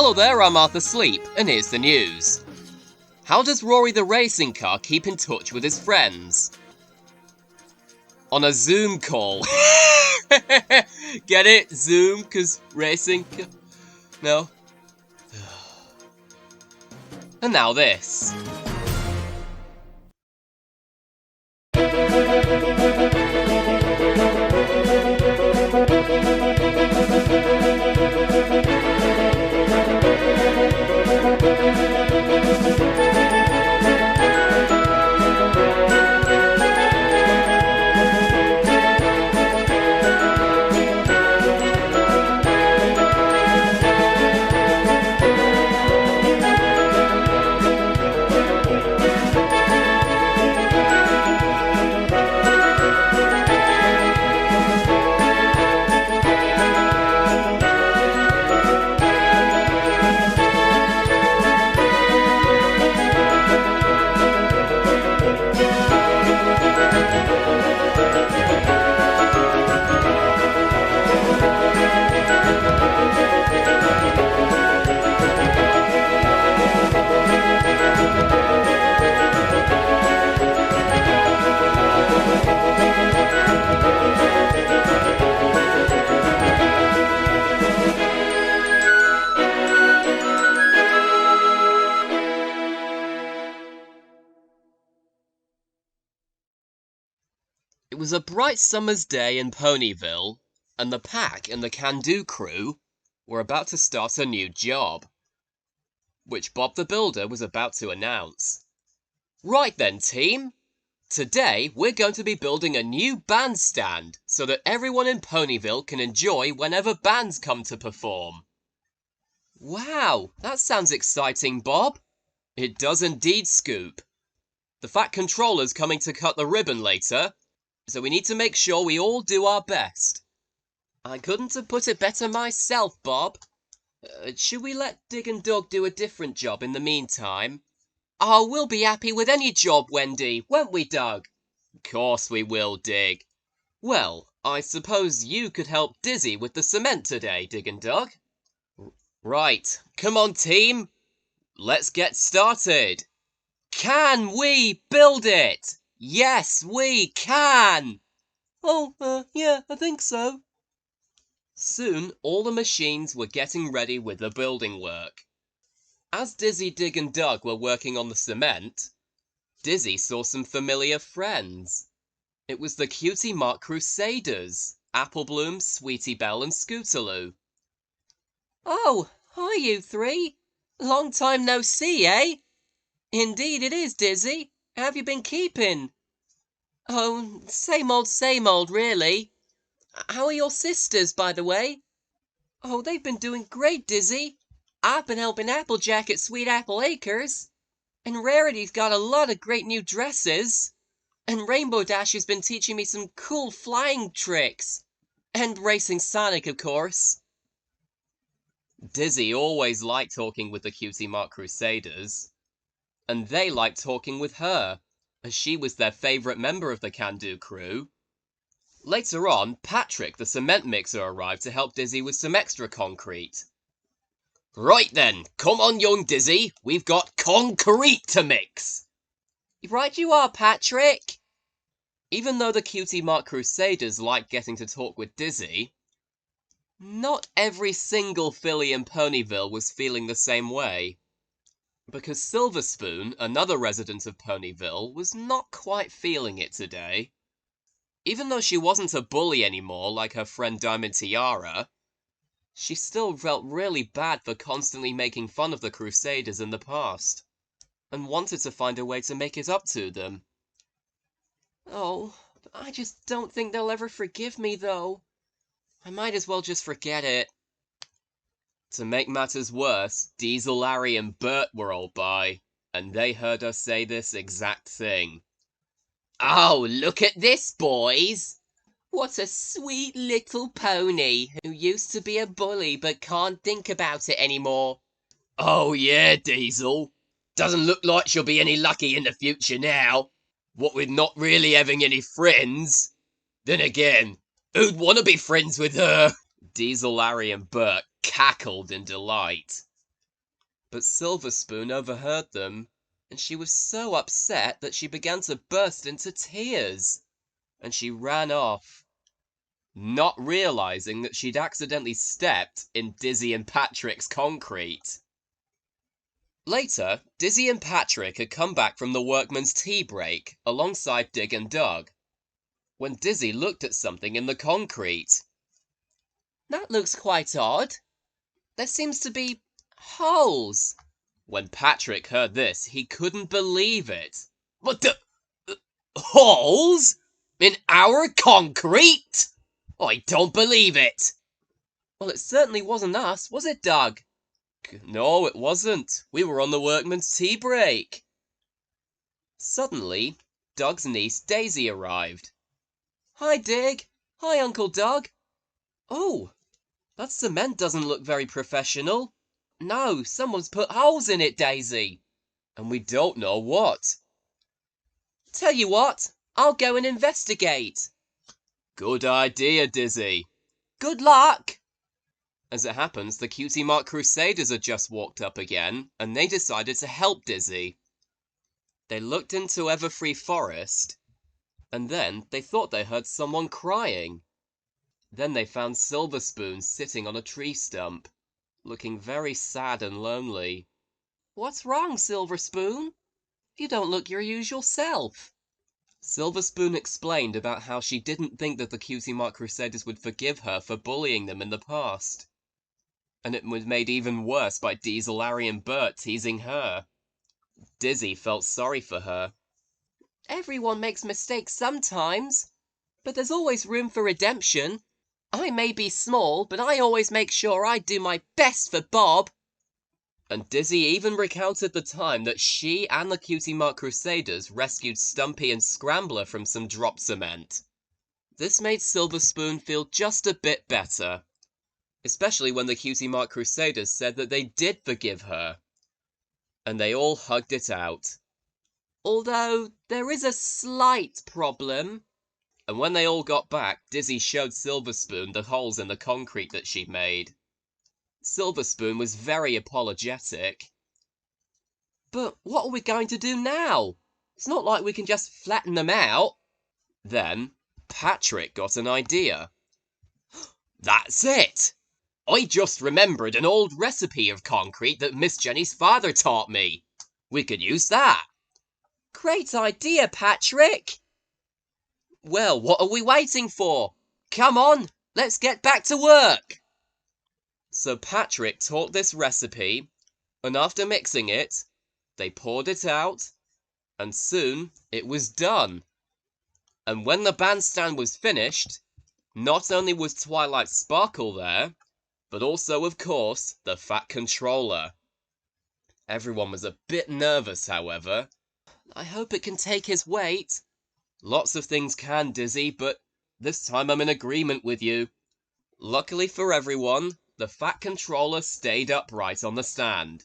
Hello there, I'm Arthur Sleep, and here's the news. How does Rory the racing car keep in touch with his friends? On a Zoom call. Get it? Zoom, 'cause racing... No? And now this. It was a bright summer's day in Ponyville, and the Pack and the Can-Do crew were about to start a new job, which Bob the Builder was about to announce. Right then, team! Today we're going to be building a new bandstand so that everyone in Ponyville can enjoy whenever bands come to perform. Wow, that sounds exciting, Bob. It does indeed, Scoop. The Fat Controller's coming to cut the ribbon later, so we need to make sure we all do our best. I couldn't have put it better myself, Bob. Should we let Dig and Dug do a different job in the meantime? Oh, we'll be happy with any job, Wendy, won't we, Doug? Of course we will, Dig. Well, I suppose you could help Dizzy with the cement today, Dig and Dug. Right, come on, team. Let's get started. Can we build it? Yes, we can! Oh, yeah, I think so. Soon, all the machines were getting ready with the building work. As Dizzy, Dig and Dug were working on the cement, Dizzy saw some familiar friends. It was the Cutie Mark Crusaders, Applebloom, Sweetie Belle and Scootaloo. Oh, hi you three. Long time no see, eh? Indeed it is, Dizzy. How have you been keeping? Oh, same old, really. How are your sisters, by the way? Oh, they've been doing great, Dizzy. I've been helping Applejack at Sweet Apple Acres. And Rarity's got a lot of great new dresses. And Rainbow Dash has been teaching me some cool flying tricks. And racing Sonic, of course. Dizzy always liked talking with the Cutie Mark Crusaders. And they liked talking with her, as she was their favourite member of the Can-Do crew. Later on, Patrick, the cement mixer, arrived to help Dizzy with some extra concrete. Right then, come on young Dizzy, we've got concrete to mix! Right you are, Patrick! Even though the Cutie Mark Crusaders liked getting to talk with Dizzy, not every single filly in Ponyville was feeling the same way. Because Silver Spoon, another resident of Ponyville, was not quite feeling it today. Even though she wasn't a bully anymore like her friend Diamond Tiara, she still felt really bad for constantly making fun of the Crusaders in the past, and wanted to find a way to make it up to them. Oh, I just don't think they'll ever forgive me, though. I might as well just forget it. To make matters worse, Diesel, Larry and Bert were all by, and they heard her say this exact thing. Oh, look at this, boys! What a sweet little pony who used to be a bully but can't think about it anymore. Oh yeah, Diesel. Doesn't look like she'll be any lucky in the future now. What with not really having any friends. Then again, who'd want to be friends with her? Diesel, Larry and Bert cackled in delight. But Silver Spoon overheard them, and she was so upset that she began to burst into tears, and she ran off, not realizing that she'd accidentally stepped in Dizzy and Patrick's concrete. Later, Dizzy and Patrick had come back from the workman's tea break alongside Dig and Dug, when Dizzy looked at something in the concrete. "That looks quite odd. There seems to be holes." When Patrick heard this, he couldn't believe it. "What the... holes? In our concrete? I don't believe it." "Well, it certainly wasn't us, was it, Dug?" "No, it wasn't. We were on the workman's tea break." Suddenly, Dug's niece Daisy arrived. "Hi, Dig. Hi, Uncle Dug. Oh, that cement doesn't look very professional." "No, someone's put holes in it, Daisy. And we don't know what." "Tell you what, I'll go and investigate." "Good idea, Dizzy." "Good luck." As it happens, the Cutie Mark Crusaders had just walked up again, and they decided to help Dizzy. They looked into Everfree Forest, and then they thought they heard someone crying. Then they found Silver Spoon sitting on a tree stump, looking very sad and lonely. "What's wrong, Silver Spoon? You don't look your usual self." Silver Spoon explained about how she didn't think that the Cutie Mark Crusaders would forgive her for bullying them in the past. And it was made even worse by Diesel, Larry and Bert teasing her. Dizzy felt sorry for her. "Everyone makes mistakes sometimes, but there's always room for redemption. I may be small, but I always make sure I do my best for Bob." And Dizzy even recounted the time that she and the Cutie Mark Crusaders rescued Stumpy and Scrambler from some drop cement. This made Silver Spoon feel just a bit better, especially when the Cutie Mark Crusaders said that they did forgive her. And they all hugged it out. "Although there is a slight problem." And when they all got back, Dizzy showed Silver Spoon the holes in the concrete that she'd made. Silver Spoon was very apologetic. "But what are we going to do now? It's not like we can just flatten them out." Then Patrick got an idea. "That's it! I just remembered an old recipe of concrete that Miss Jenny's father taught me. We could use that." "Great idea, Patrick." "Well, what are we waiting for? Come on, let's get back to work." So Patrick taught this recipe, and after mixing it, they poured it out, and soon it was done. And when the bandstand was finished, not only was Twilight Sparkle there, but also, of course, the Fat Controller. Everyone was a bit nervous, however. "I hope it can take his weight." "Lots of things can, Dizzy, but this time I'm in agreement with you." Luckily for everyone, the Fat Controller stayed upright on the stand.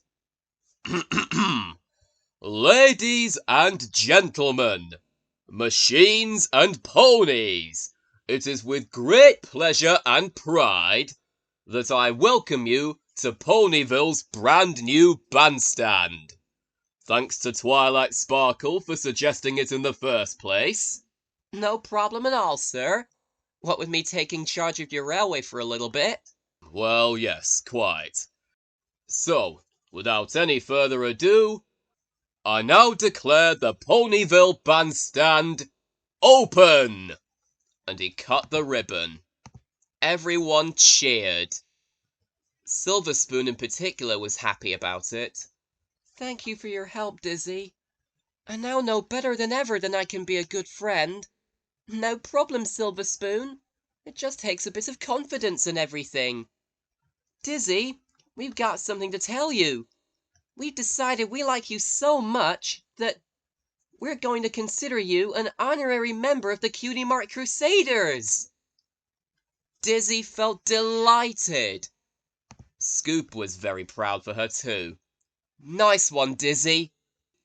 "Ladies and gentlemen, machines and ponies, it is with great pleasure and pride that I welcome you to Ponyville's brand new bandstand. Thanks to Twilight Sparkle for suggesting it in the first place." "No problem at all, sir. What with me taking charge of your railway for a little bit." "Well, yes, quite. So, without any further ado, I now declare the Ponyville bandstand open!" And he cut the ribbon. Everyone cheered. Silver Spoon in particular was happy about it. "Thank you for your help, Dizzy. I now know better than ever that I can be a good friend." "No problem, Silver Spoon. It just takes a bit of confidence and everything. Dizzy, we've got something to tell you. We've decided we like you so much that we're going to consider you an honorary member of the Cutie Mark Crusaders." Dizzy felt delighted. Scoop was very proud for her too. "Nice one, Dizzy.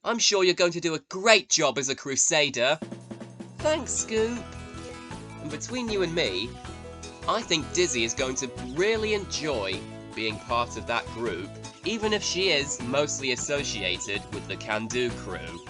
I'm sure you're going to do a great job as a Crusader." "Thanks, Scoop." And between you and me, I think Dizzy is going to really enjoy being part of that group, even if she is mostly associated with the Can-Do crew.